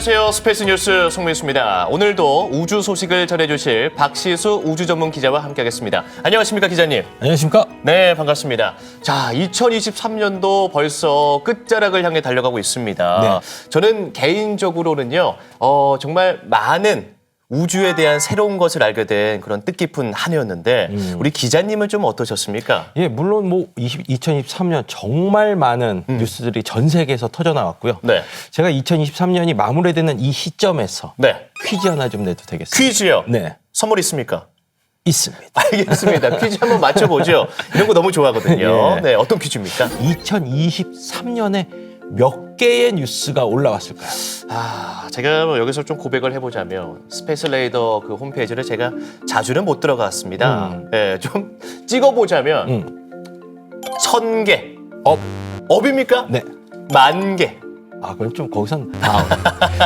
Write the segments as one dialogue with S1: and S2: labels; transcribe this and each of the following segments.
S1: 안녕하세요. 스페이스 뉴스 송민수입니다. 오늘도 우주 소식을 전해주실 박시수 우주 전문 기자와 함께하겠습니다. 안녕하십니까, 기자님?
S2: 안녕하십니까?
S1: 네, 반갑습니다. 자, 2023년도 벌써 끝자락을 향해 달려가고 있습니다.
S2: 네.
S1: 저는 개인적으로는요, 정말 많은 우주에 대한 새로운 것을 알게 된 그런 뜻깊은 한 해였는데 우리 기자님은 좀 어떠셨습니까?
S2: 예, 물론 2023년 정말 많은 뉴스들이 전 세계에서 터져 나왔고요.
S1: 네.
S2: 제가 2023년이 마무리되는 이 시점에서
S1: 네.
S2: 퀴즈 하나 좀 내도 되겠습니까?
S1: 퀴즈요?
S2: 네.
S1: 선물 있습니까?
S2: 있습니다.
S1: 알겠습니다. 퀴즈 한번 맞춰보죠. 이런 거 너무 좋아하거든요.
S2: 예.
S1: 네, 어떤 퀴즈입니까?
S2: 2023년에 몇 개의 뉴스가 올라왔을까요?
S1: 제가 뭐 여기서 좀 고백을 해보자면 스페이스 레이더 그 홈페이지를 제가 자주는 못 들어갔습니다. 네, 좀 찍어보자면 1000개. 업입니까?
S2: 네.
S1: 10,000개.
S2: 그럼 좀 거기선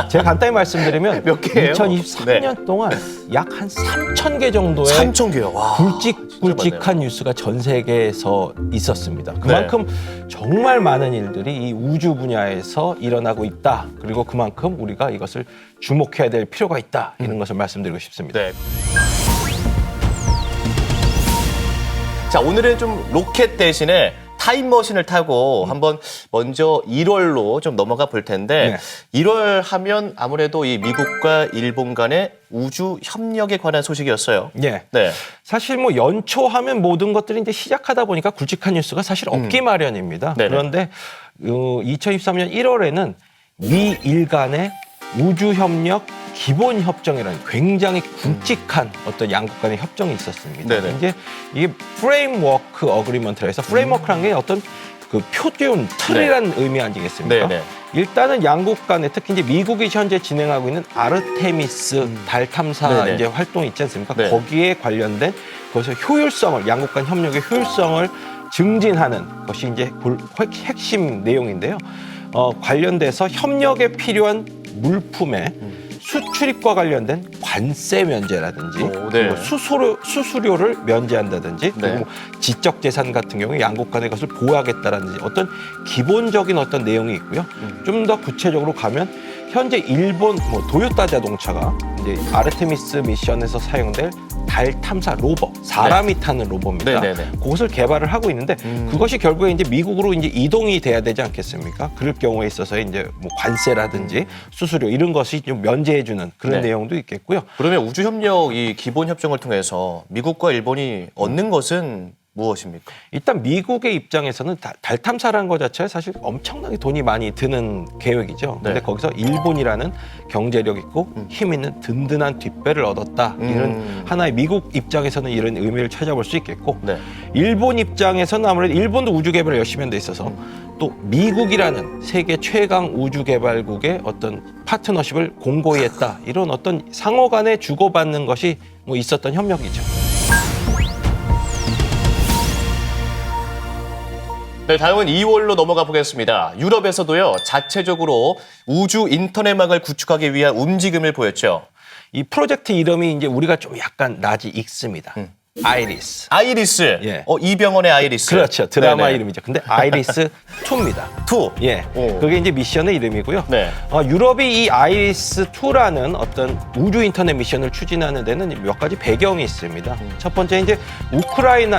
S2: 제가 간단히 말씀드리면
S1: 몇 개예요?
S2: 2023년 동안 약 한 3,000개 정도의
S1: 3,000개요. 와.
S2: 굵직굵직한 뉴스가 전 세계에서 있었습니다. 그만큼 정말 많은 일들이 이 우주 분야에서 일어나고 있다. 그리고 그만큼 우리가 이것을 주목해야 될 필요가 있다. 이런 것을 말씀드리고 싶습니다.
S1: 네. 자, 오늘은 좀 로켓 대신에 타임머신을 타고 한번 먼저 1월로 좀 넘어가 볼 텐데 1월 하면 아무래도 이 미국과 일본 간의 우주 협력에 관한 소식이었어요.
S2: 예.
S1: 네.
S2: 사실 뭐 연초하면 모든 것들이 이제 시작하다 보니까 굵직한 뉴스가 사실 없기 마련입니다.
S1: 네네.
S2: 그런데 2023년 1월에는 미일 간의 우주 협력 기본 협정이라는 굉장히 굵직한 어떤 양국 간의 협정이 있었습니다.
S1: 네네.
S2: 이제 이게 프레임워크 어그리먼트라 해서 프레임워크란 게 어떤 그 표준 틀이라는 의미 아니겠습니까?
S1: 네네.
S2: 일단은 양국 간에 특히 이제 미국이 현재 진행하고 있는 아르테미스 달 탐사
S1: 네네.
S2: 이제 활동이 있지 않습니까?
S1: 네.
S2: 거기에 관련된 거기서 효율성을 양국 간 협력의 효율성을 증진하는 것이 이제 핵심 내용인데요. 관련돼서 협력에 필요한 물품의 수출입과 관련된 관세 면제라든지 그리고 수수료를 면제한다든지 그리고 지적 재산 같은 경우에 양국 간의 것을 보호하겠다라든지 어떤 기본적인 어떤 내용이 있고요. 좀 더 구체적으로 가면 현재 일본 도요타 자동차가 이제 아르테미스 미션에서 사용될 달 탐사 로버, 사람이 타는 로버입니다.
S1: 네네네.
S2: 그것을 개발을 하고 있는데 그것이 결국에 이제 미국으로 이제 이동이 돼야 되지 않겠습니까? 그럴 경우에 있어서 이제 뭐 관세라든지 수수료 이런 것이 좀 면제해주는 그런 내용도 있겠고요.
S1: 그러면 우주 협력 이 기본 협정을 통해서 미국과 일본이 얻는 것은 무엇입니까?
S2: 일단 미국의 입장에서는 달 탐사라는 것 자체가 사실 엄청나게 돈이 많이 드는 계획이죠. 근데 거기서 일본이라는 경제력 있고 힘 있는 든든한 뒷배를 얻었다. 이런 하나의 미국 입장에서는 이런 의미를 찾아볼 수 있겠고 일본 입장에서는 아무래도 일본도 우주 개발을 열심히 한 데 있어서 또 미국이라는 세계 최강 우주 개발국의 어떤 파트너십을 공고히 했다. 이런 어떤 상호 간에 주고받는 것이 뭐 있었던 협력이죠.
S1: 네, 다음은 2월로 넘어가 보겠습니다. 유럽에서도요, 자체적으로 우주 인터넷망을 구축하기 위한 움직임을 보였죠.
S2: 이 프로젝트 이름이 이제 우리가 좀 약간 낯이 익습니다. 아이리스.
S1: 아이리스.
S2: 예.
S1: 이병헌의 아이리스.
S2: 그렇죠. 드라마
S1: 네네.
S2: 이름이죠. 근데 아이리스 2입니다.
S1: 2.
S2: 예. 그게 이제 미션의 이름이고요.
S1: 네.
S2: 유럽이 이 아이리스 2라는 어떤 우주 인터넷 미션을 추진하는 데는 몇 가지 배경이 있습니다. 첫 번째 이제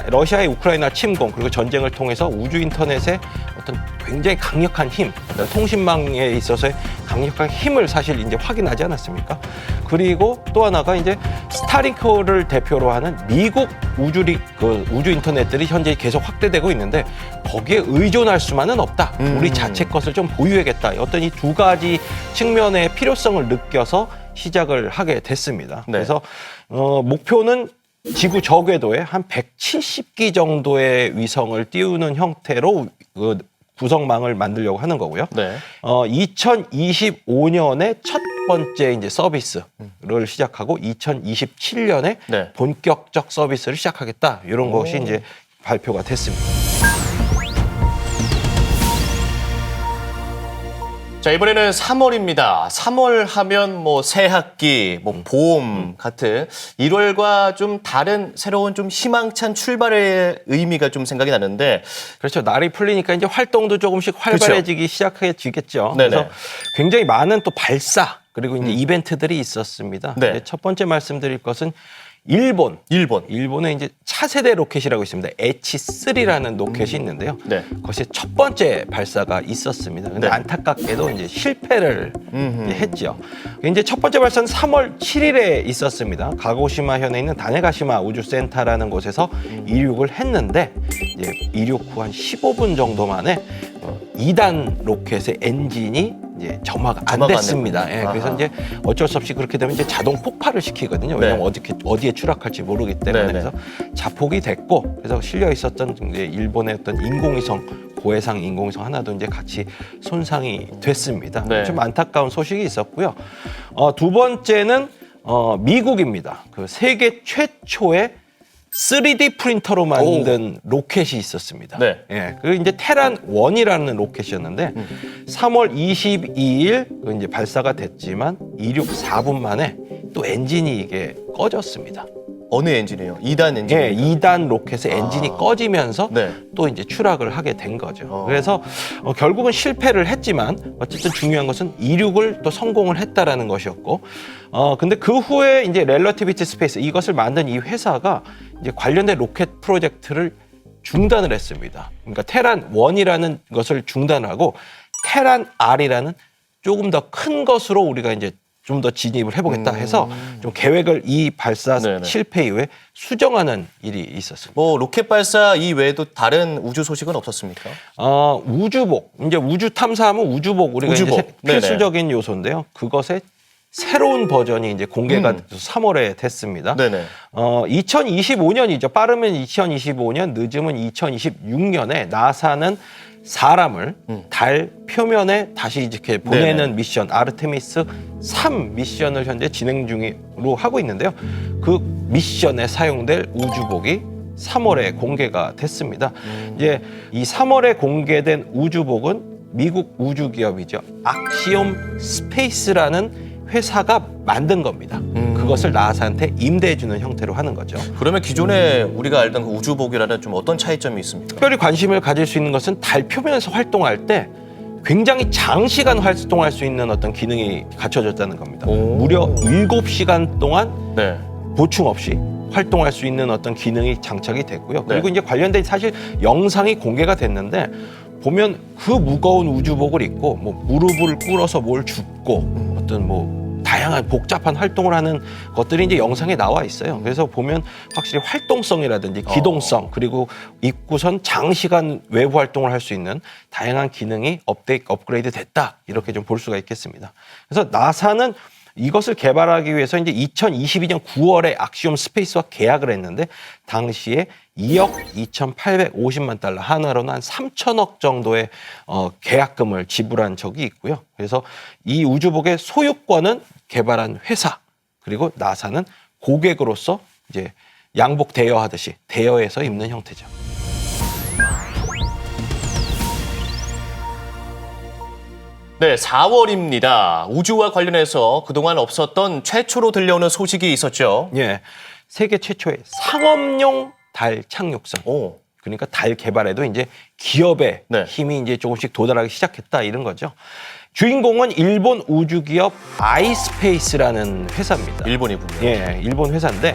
S2: 러시아의 우크라이나 침공 그리고 전쟁을 통해서 우주 인터넷의 어떤 굉장히 강력한 힘, 어떤 통신망에 있어서의 강력한 힘을 사실 이제 확인하지 않았습니까? 그리고 또 하나가 이제 스타링크를 대표로 하는 미국 우주 인터넷들이 현재 계속 확대되고 있는데 거기에 의존할 수만은 없다. 우리 자체 것을 좀 보유해야겠다. 어떤 이 두 가지 측면의 필요성을 느껴서 시작을 하게 됐습니다. 그래서 목표는 지구 저궤도에 한 170기 정도의 위성을 띄우는 형태로 구성망을 만들려고 하는 거고요. 2025년에 첫 번째 이제 서비스를 시작하고 2027년에 본격적 서비스를 시작하겠다. 이런 것이 이제 발표가 됐습니다.
S1: 자, 이번에는 3월입니다. 3월 하면 뭐 새학기, 뭐 봄 같은 1월과 좀 다른 새로운 좀 희망찬 출발의 의미가 좀 생각이 나는데.
S2: 그렇죠. 날이 풀리니까 이제 활동도 조금씩 활발해지기 시작해지겠죠.
S1: 네네.
S2: 그래서 굉장히 많은 또 발사 그리고 이제 이벤트들이 있었습니다.
S1: 네.
S2: 이제 첫 번째 말씀드릴 것은 일본에 이제 차세대 로켓이라고 있습니다. H3라는 로켓이 있는데요.
S1: 네.
S2: 그것이 첫 번째 발사가 있었습니다. 근데
S1: 네.
S2: 안타깝게도 이제 실패를 이제 했죠. 이제 첫 번째 발사는 3월 7일에 있었습니다. 가고시마 현에 있는 다네가시마 우주센터라는 곳에서 이륙을 했는데 이제 이륙 후 한 15분 정도 만에 2단 로켓의 엔진이 이제 점화가 안
S1: 점화가 안
S2: 됐습니다. 예, 그래서
S1: 아하.
S2: 이제 어쩔 수 없이 그렇게 되면 이제 자동 폭발을 시키거든요. 왜냐하면
S1: 네.
S2: 어디에 추락할지 모르기 때문에.
S1: 네네.
S2: 그래서 자폭이 됐고, 그래서 실려 있었던 이제 일본의 어떤 인공위성, 고해상 인공위성 하나도 이제 같이 손상이 됐습니다.
S1: 네.
S2: 좀 안타까운 소식이 있었고요. 두 번째는 미국입니다. 그 세계 최초의 3D 프린터로 만든 로켓이 있었습니다.
S1: 네.
S2: 예, 그 이제 테란 1이라는 로켓이었는데 3월 22일 이제 발사가 됐지만 이륙 4분 만에 또 엔진이 이게 꺼졌습니다.
S1: 어느 엔진이에요? 2단 엔진.
S2: 예, 2단 로켓의 엔진이 꺼지면서
S1: 네.
S2: 또 이제 추락을 하게 된 거죠.
S1: 어.
S2: 그래서 결국은 실패를 했지만 어쨌든 중요한 것은 이륙을 또 성공을 했다라는 것이었고, 근데 그 후에 이제 렐러티비티 스페이스 이것을 만든 이 회사가 이제 관련된 로켓 프로젝트를 중단을 했습니다. 그러니까 테란 1이라는 것을 중단하고 테란 R이라는 조금 더 큰 것으로 우리가 이제 좀 더 진입을 해보겠다 해서 좀 계획을 이 발사
S1: 네네.
S2: 실패 이후에 수정하는 일이 있었습니다.
S1: 뭐 로켓 발사 이외에도 다른 우주 소식은 없었습니까?
S2: 우주복. 이제 우주 탐사하면 우주복 우리가
S1: 우주복.
S2: 이제 필수적인 요소인데요. 그것의 새로운 버전이 이제 공개가 3월에 됐습니다.
S1: 네네.
S2: 2025년이죠. 빠르면 2025년, 늦으면 2026년에 나사는 사람을 달 표면에 다시 이렇게 보내는
S1: 네네.
S2: 미션 아르테미스 3 미션을 현재 진행 중으로 하고 있는데요. 그 미션에 사용될 우주복이 3월에 공개가 됐습니다. 이제 이 3월에 공개된 우주복은 미국 우주 기업이죠. 악시옴 스페이스라는 회사가 만든 겁니다. 그것을 나사한테 임대해주는 형태로 하는 거죠.
S1: 그러면 기존에 우리가 알던 그 우주복이라는 좀 어떤 차이점이 있습니까?
S2: 특별히 관심을 가질 수 있는 것은 달 표면에서 활동할 때 굉장히 장시간 활동할 수 있는 어떤 기능이 갖춰졌다는 겁니다.
S1: 오.
S2: 무려 7시간 동안
S1: 네.
S2: 보충 없이 활동할 수 있는 어떤 기능이 장착이 됐고요. 그리고
S1: 네.
S2: 이제 관련된 사실 영상이 공개가 됐는데 보면 그 무거운 우주복을 입고 뭐 무릎을 꿇어서 뭘 줍고 어떤 뭐 다양한 복잡한 활동을 하는 것들이 이제 영상에 나와 있어요. 그래서 보면 확실히 활동성이라든지 기동성 그리고 입고선 장시간 외부 활동을 할 수 있는 다양한 기능이 업그레이드 됐다 이렇게 좀 볼 수가 있겠습니다. 그래서 나사는 이것을 개발하기 위해서 이제 2022년 9월에 악시옴 스페이스와 계약을 했는데 당시에 2억 2,850만 달러, 한화로는 한 3천억 정도의 계약금을 지불한 적이 있고요. 그래서 이 우주복의 소유권은 개발한 회사, 그리고 나사는 고객으로서 이제 양복 대여하듯이 대여해서 입는 형태죠.
S1: 네, 4월입니다. 우주와 관련해서 그동안 없었던 최초로 들려오는 소식이 있었죠.
S2: 예, 세계 최초의 상업용 달 착륙선.
S1: 오.
S2: 그러니까 달 개발에도 이제 기업의
S1: 네.
S2: 힘이 이제 조금씩 도달하기 시작했다 이런 거죠. 주인공은 일본 우주 기업 아이스페이스라는 회사입니다.
S1: 일본이군요.
S2: 예, 일본 회사인데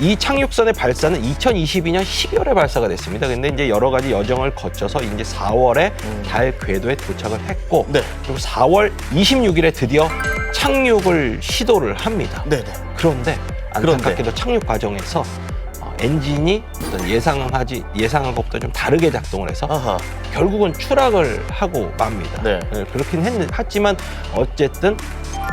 S2: 이 착륙선의 발사는 2022년 12월에 발사가 됐습니다. 근데 이제 여러 가지 여정을 거쳐서 이제 4월에 달 궤도에 도착을 했고
S1: 네.
S2: 그리고 4월 26일에 드디어 착륙을 시도를 합니다.
S1: 네네.
S2: 그런데 안타깝게도 착륙 과정에서 엔진이 어떤 예상한 것보다 좀 다르게 작동을 해서
S1: 아하.
S2: 결국은 추락을 하고 맙니다.
S1: 네.
S2: 그렇긴 했지만 어쨌든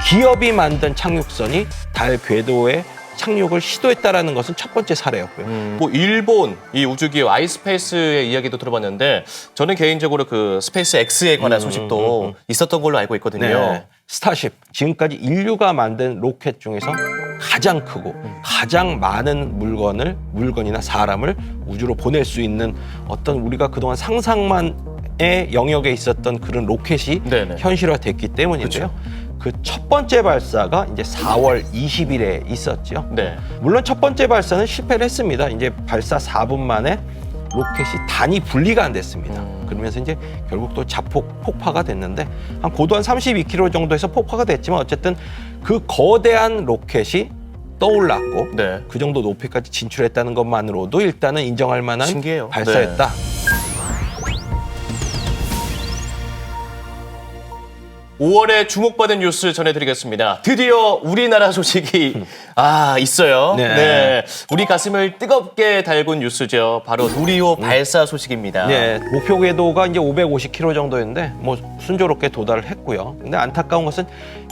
S2: 기업이 만든 착륙선이 달 궤도에 착륙을 시도했다라는 것은 첫 번째 사례였고요.
S1: 뭐 일본 이 우주기업 아이스페이스의 이야기도 들어봤는데 저는 개인적으로 그 스페이스 X에 관한 소식도 있었던 걸로 알고 있거든요.
S2: 네. 스타쉽, 지금까지 인류가 만든 로켓 중에서 가장 크고 가장 많은 물건이나 사람을 우주로 보낼 수 있는 어떤 우리가 그동안 상상만 위성의 영역에 있었던 그런 로켓이
S1: 네네.
S2: 현실화됐기 때문인데요. 그 첫 번째 발사가 이제 4월 20일에 있었죠.
S1: 네.
S2: 물론 첫 번째 발사는 실패를 했습니다. 이제 발사 4분 만에 로켓이 단위 분리가 안 됐습니다. 그러면서 이제 결국 또 자폭 폭파가 됐는데 한 고도 한 32km 정도에서 폭파가 됐지만 어쨌든 그 거대한 로켓이 떠올랐고
S1: 네.
S2: 그 정도 높이까지 진출했다는 것만으로도 일단은 인정할 만한
S1: 신기해요.
S2: 발사였다.
S1: 5월에 주목받은 뉴스 전해드리겠습니다. 드디어 우리나라 소식이 있어요.
S2: 네.
S1: 우리 가슴을 뜨겁게 달군 뉴스죠. 바로 누리호 발사 소식입니다.
S2: 네, 목표 궤도가 이제 550km 정도였는데 뭐 순조롭게 도달을 했고요. 근데 안타까운 것은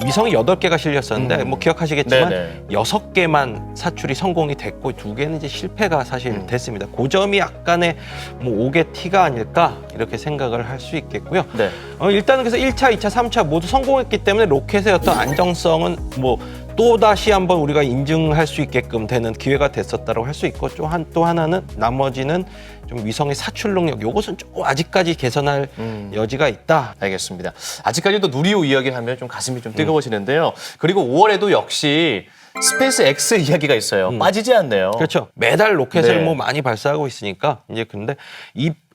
S2: 위성이 8개가 실렸었는데 뭐 기억하시겠지만
S1: 네네.
S2: 6개만 사출이 성공이 됐고 2개는 이제 실패가 사실 됐습니다. 그 점이 약간의 뭐 옥의 티가 아닐까 이렇게 생각을 할 수 있겠고요.
S1: 네.
S2: 일단은 그래서 1차, 2차, 3차 모두 성공했기 때문에 로켓의 어떤 안정성은 뭐 또 다시 한번 우리가 인증할 수 있게끔 되는 기회가 됐었다고 할 수 있고 또 하나는 나머지는 좀 위성의 사출 능력 요것은 좀 아직까지 개선할 여지가 있다.
S1: 알겠습니다. 아직까지도 누리호 이야기하면 좀 가슴이 좀 뜨거워지는데요. 그리고 5월에도 역시 스페이스 X 이야기가 있어요. 빠지지 않네요.
S2: 그렇죠. 매달 로켓을
S1: 네.
S2: 뭐 많이 발사하고 있으니까 이제 근데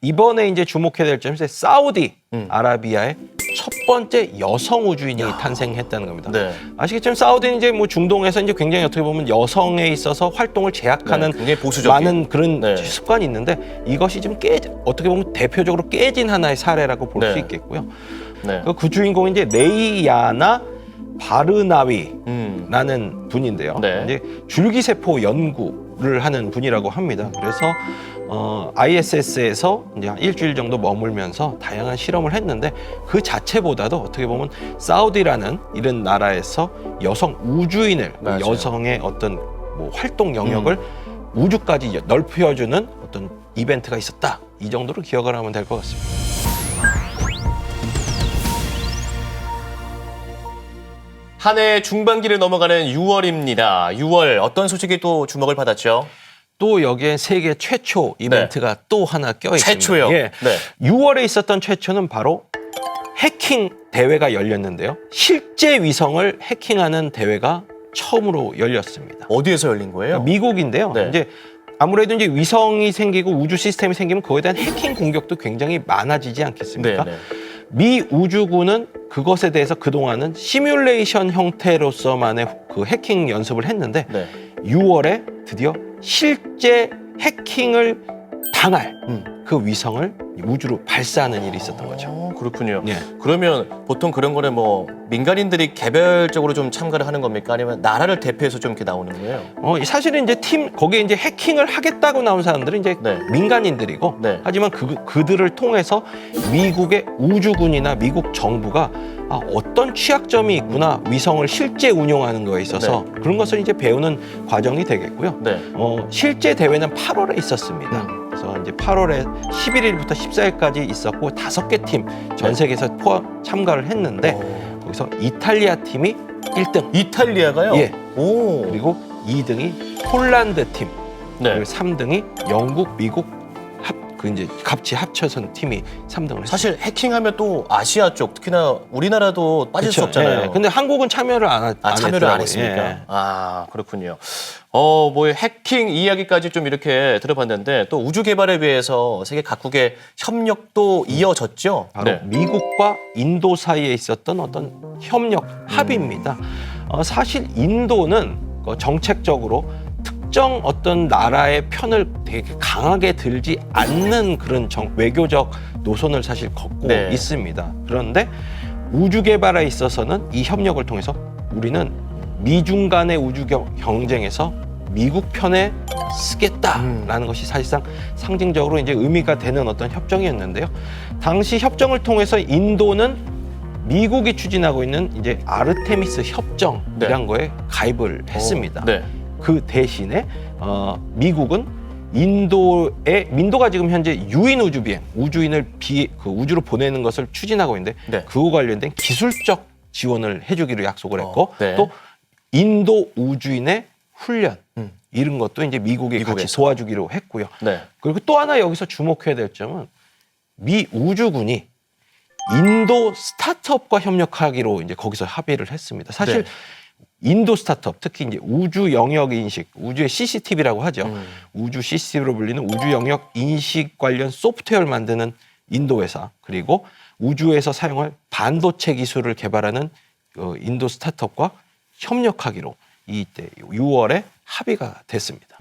S2: 이번에 이제 주목해야 될 점은 사우디 아라비아의 첫 번째 여성 우주인이 탄생했다는 겁니다.
S1: 네.
S2: 아시겠지만 사우디는 이제 뭐 중동에서 이제 굉장히 어떻게 보면 여성에 있어서 활동을 제약하는
S1: 네, 굉장히 보수적인.
S2: 많은 그런
S1: 네.
S2: 습관이 있는데 이것이 좀 어떻게 보면 대표적으로 깨진 하나의 사례라고 볼 수
S1: 네.
S2: 있겠고요.
S1: 네.
S2: 그 주인공이 이제 레이야나 바르나위라는 분인데요.
S1: 네.
S2: 이제 줄기세포 연구를 하는 분이라고 합니다. 그래서 ISS에서 이제 한 일주일 정도 머물면서 다양한 실험을 했는데 그 자체보다도 어떻게 보면 사우디라는 이런 나라에서 여성 우주인을
S1: 맞아요.
S2: 여성의 어떤 뭐 활동 영역을 우주까지 넓혀주는 어떤 이벤트가 있었다. 이 정도로 기억을 하면 될 것 같습니다.
S1: 한 해 중반기를 넘어가는 6월입니다. 6월 어떤 소식이 또 주목을 받았죠?
S2: 또 여기에 세계 최초 이벤트가 또 하나 껴있습니다.
S1: 최초요?
S2: 예.
S1: 네.
S2: 6월에 있었던 최초는 바로 해킹 대회가 열렸는데요. 실제 위성을 해킹하는 대회가 처음으로 열렸습니다.
S1: 어디에서 열린 거예요?
S2: 미국인데요.
S1: 네.
S2: 이제 아무래도 이제 위성이 생기고 우주 시스템이 생기면 그거에 대한 해킹 공격도 굉장히 많아지지 않겠습니까?
S1: 네, 네.
S2: 미 우주군은 그것에 대해서 그동안은 시뮬레이션 형태로서만의 그 해킹 연습을 했는데
S1: 네.
S2: 6월에 드디어 실제 해킹을 당할 그 위성을 우주로 발사하는 일이 있었던 거죠.
S1: 그렇군요.
S2: 예.
S1: 그러면 보통 그런 거는 뭐 민간인들이 개별적으로 좀 참가를 하는 겁니까? 아니면 나라를 대표해서 좀 이렇게 나오는 거예요?
S2: 사실은 이제 거기에 이제 해킹을 하겠다고 나온 사람들은 이제
S1: 네.
S2: 민간인들이고,
S1: 네.
S2: 하지만 그들을 통해서 미국의 우주군이나 미국 정부가 어떤 취약점이 있구나, 위성을 실제 운용하는 거에 있어서 그런 것을 이제 배우는 과정이 되겠고요.
S1: 네.
S2: 실제 대회는 8월에 있었습니다. 그래서 이제 8월에 11일부터 14일까지 있었고 5개 팀 전 세계에서 참가를 했는데 거기서 이탈리아 팀이 1등,
S1: 이탈리아가요?
S2: 예.
S1: 오.
S2: 그리고 2등이 폴란드 팀,
S1: 네.
S2: 그리고 3등이 영국, 미국 이제 같이 합쳐선 팀이 3등을 했어요.
S1: 사실 해킹하면 또 아시아 쪽, 특히나 우리나라도 빠질 수
S2: 그쵸?
S1: 없잖아요.
S2: 예. 근데 한국은 참여를 안
S1: 참여를 안
S2: 했더라고요.
S1: 했습니까?
S2: 예.
S1: 그렇군요. 뭐 해킹 이야기까지 좀 이렇게 들어봤는데 또 우주 개발에 위해서 세계 각국의 협력도 이어졌죠.
S2: 바로 미국과 인도 사이에 있었던 어떤 협력 합의입니다. 사실 인도는 정책적으로 특정 어떤 나라의 편을 되게 강하게 들지 않는 그런 외교적 노선을 사실 걷고
S1: 네.
S2: 있습니다. 그런데 우주 개발에 있어서는 이 협력을 통해서 우리는 미중 간의 우주 경쟁에서 미국 편에 쓰겠다라는 것이 사실상 상징적으로 이제 의미가 되는 어떤 협정이었는데요. 당시 협정을 통해서 인도는 미국이 추진하고 있는 이제 아르테미스 협정이란 거에 가입을 했습니다.
S1: 네.
S2: 그 대신에 미국은 민도가 지금 현재 유인 우주 비행, 우주인을 우주로 보내는 것을 추진하고 있는데
S1: 네.
S2: 그와 관련된 기술적 지원을 해주기로 약속을 했고
S1: 네.
S2: 또 인도 우주인의 훈련 이런 것도 이제 미국이 같이
S1: 미국에서.
S2: 도와주기로 했고요.
S1: 네.
S2: 그리고 또 하나 여기서 주목해야 될 점은 미 우주군이 인도 스타트업과 협력하기로 이제 거기서 합의를 했습니다. 사실
S1: 네.
S2: 인도 스타트업, 특히 이제 우주 영역 인식, 우주의 CCTV라고 하죠. 우주 CCTV로 불리는 우주 영역 인식 관련 소프트웨어를 만드는 인도 회사, 그리고 우주에서 사용할 반도체 기술을 개발하는 인도 스타트업과 협력하기로 이때 6월에 합의가 됐습니다.